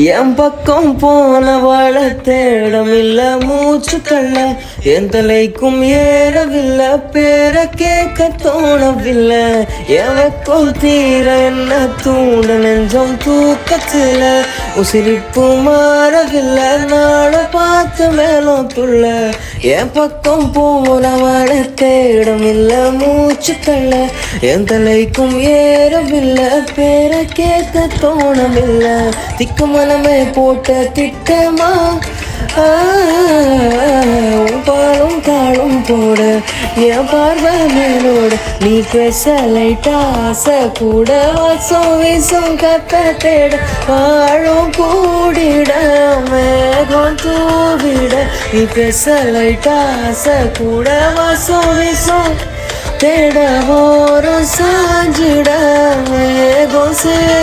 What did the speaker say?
என் பக்கம் போனவள தேடமில்ல மூச்சு தள்ள என் தலைக்கும் ஏறவில்லை பேர கேட்க தோணவில்லை எவக்கும் தீர என்ன தூண்ட நெஞ்சம் தூக்கத்துல உசிரிப்பு மாறவில்லை நாட பார்த்து மேலும் துள்ள என் பக்கம் போனவள தேடமில்ல மூச்சு தள்ள என் தலைக்கும் ஏறவில்லை பேர கேட்க தோணவில்லை திக்கு மனமே போட்ட திட்டமா பாலும் தாளும் போட என் பார்வை மேலோட நீ பேச லைட்டா ஆசை கூட வாசம் வீசும் கத்த தேட வாழும் கூடிட மேகம் தூவிட நீ பேச லைட்டா ஆசை கூட வாசம் வீசும் தேட ஓரம் சாஞ்சிட மேகம்